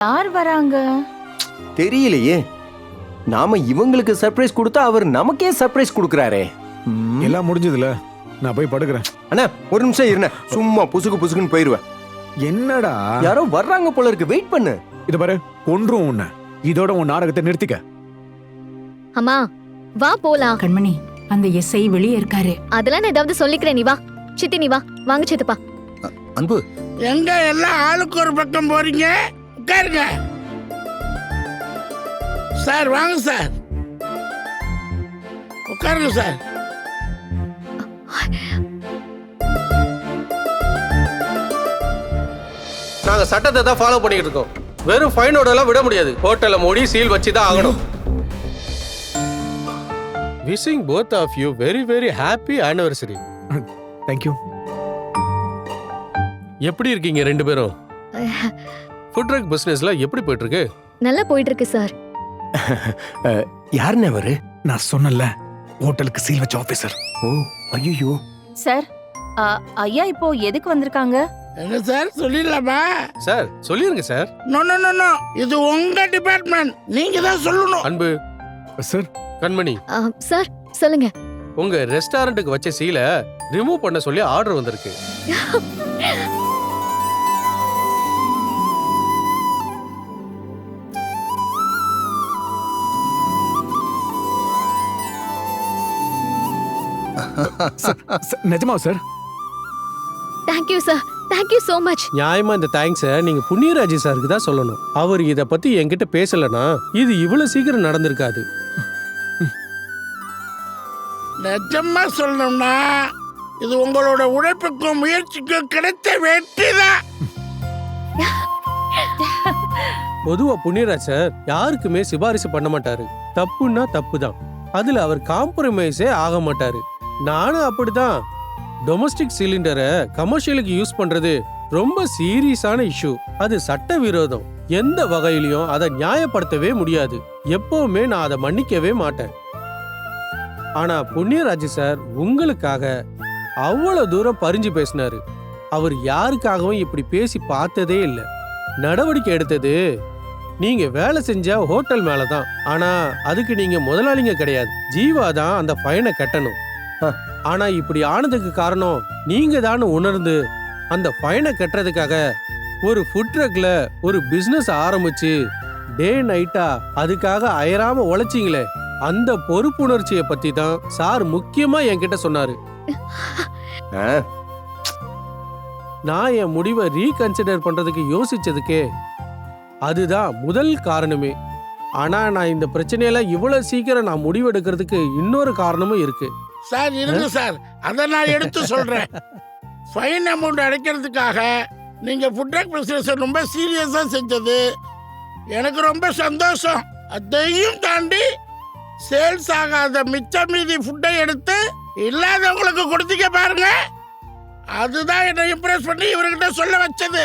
யார் வராங்க தெரியலையே. நாம இவங்களுக்கு சர்ப்ரைஸ் கொடுத்தா அவர் நமக்கே சர்ப்ரைஸ் கொடுக்கறாரே. எல்லாம் முடிஞ்சதுல, நான் போய் படுக்கிறேன். அண்ணா ஒரு நிமிஷம் இருண்ணே, சும்மா புசுக்குன்னு போயிருவேன். என்னடா யாரோ வர்றாங்க போல இருக்கு, வெயிட் பண்ணு. இத பாரு, கொன்றும் உன்னை. இதோட உன் நாடகத்தை நிறுத்திக்க. அம்மா வா போலாம். கண்மணி, அந்த எஸ்ஐ வெளியே இருக்காரு. அதெல்லாம் நான் ஏதாவது சொல்லிக்கிறேன், நீ வா. சித்தி நீ வா, வாங்க சித்தப்பா. அன்பு, எங்க எல்லாம் ஆளுக்கு ஒரு பக்கம் போறீங்க? உட்காருங்க சார். வாங்க சார், உட்காருங்க சார். நாங்க சட்டத்தை தான் ஃபாலோ பண்ணிட்டு இருக்கோம். வெறும் ஃபைனோட எல்லாம் விட முடியாது. ஹோட்டல்ல மூடி சீல் வச்சு தான் ஆகணும். Wishing both of you very very happy anniversary. Thank you. எப்படி இருக்கீங்க ரெண்டு பேரும்? ஃபுட் ட்ரக் பிசினஸ்ல எப்படி போயிட்டு இருக்கு? நல்லா போயிட்டு இருக்கு சார். யாருன்னு அவரு? நான் சொன்னல, ஹோட்டலுக்கு சீல் வச்ச ஆபீசர். ஓ ஐயோ சார், ஐயா இப்போ எதுக்கு வந்திருக்காங்க? என்ன சார் சொல்லிடலாமா? சார் சொல்லிருங்க sir. No no no no, இது உங்க டிபார்ட்மெண்ட், நீங்க தான் சொல்லணும். அன்பு, சார். கண்மணி, சார் சொல்லுங்க. உங்க ரெஸ்டாரண்ட்டுக்கு வச்ச சீலை ரிமூவ் பண்ண சொல்லி ஆர்டர் வந்திருக்கு. நிஜமா sir? Thank you sir, thank you so much. நியாயமா இந்த தேங்க்ஸை நீங்க புண்ணியராஜி சாருக்கு தான் சொல்லணும். அவர் இத பத்தி என்கிட்ட பேசலனா இது இவ்வளவு சீக்கிரம் நடந்திருக்காது. நிஜமா சொல்லணும்னா இது உங்களோட உழைப்புக்கும் முயற்சிக்கும் கிடைத்த வெற்றிதான். பொதுவா புண்ணியராஜ் சார் யாருக்குமே சிபாரிசு பண்ண மாட்டாரு. தப்புன்னா தப்பு தான். அதுல அவர் காம்ப்ரமைஸே ஆக மாட்டாரு. நானும் அப்படிதான். டொமஸ்டிக் சிலிண்டரை கமர்ஷியலுக்கு யூஸ் பண்றது ரொம்ப சீரியஸான இஷ்யூ. அது சட்ட விரோதம். எந்த வகையிலையும் அதை நியாயப்படுத்தவே முடியாது. எப்பவுமே நான் அதை மன்னிக்கவே மாட்டேன். ஆனா புண்ணியராஜ் சார் உங்களுக்காக அவ்வளவு தூரம் பரிஞ்சு பேசினாரு. அவர் யாருக்காகவும் இப்படி பேசி பார்த்ததே இல்லை. நடவடிக்கை எடுத்தது நீங்க வேலை செஞ்ச ஹோட்டல் மேலதான். ஆனா அதுக்கு நீங்க முதலாளிங்க கிடையாது. ஜீவா தான் அந்த ஃபைனை கட்டணும். ஆனா இப்படி ஆனதுக்கு காரணம் நீங்க தான் உணர்ந்து அந்த ஃபைனை கட்டுறதுக்காக ஒரு ஃபுட் ட்ரக்ல ஒரு பிசினஸ் ஆரம்பிச்சு டே நைட்டா அதுக்காக அயராம உழைச்சிங்களே, அந்த பொறுப்புணர்ச்சியை பத்தி தான் சார் முக்கியமா என்கிட்ட சொன்னாரு. நான் என் முடிவை ரீகன்சிடர் பண்றதுக்கு யோசிச்சதுக்கே அதுதான் முதல் காரணமே. ஆனா நான் இந்த பிரச்சனையெல்லாம் இவ்வளவு சீக்கிரம் நான் முடிவெடுக்கிறதுக்கு இன்னொரு காரணமும் இருக்கு. சார் இருங்க சார், அதை நான் எடுத்து சொல்றேன். ஃபைன் அமௌண்ட் அடைக்கிறதுக்காக நீங்க ஃபுட் ட்ரக் பிசினஸ் ரொம்ப சீரியஸா செஞ்சது எனக்கு ரொம்ப சந்தோஷம். அதையும் தாண்டி சேல்ஸ் ஆகாத மிச்ச மீதி ஃபுட்டை எடுத்து இல்லாதவங்களுக்கு கொடுத்தீங்க பாருங்க, அதுதான் என்னை இம்ப்ரெஸ் பண்ணி இவர்கிட்ட சொல்ல வச்சது.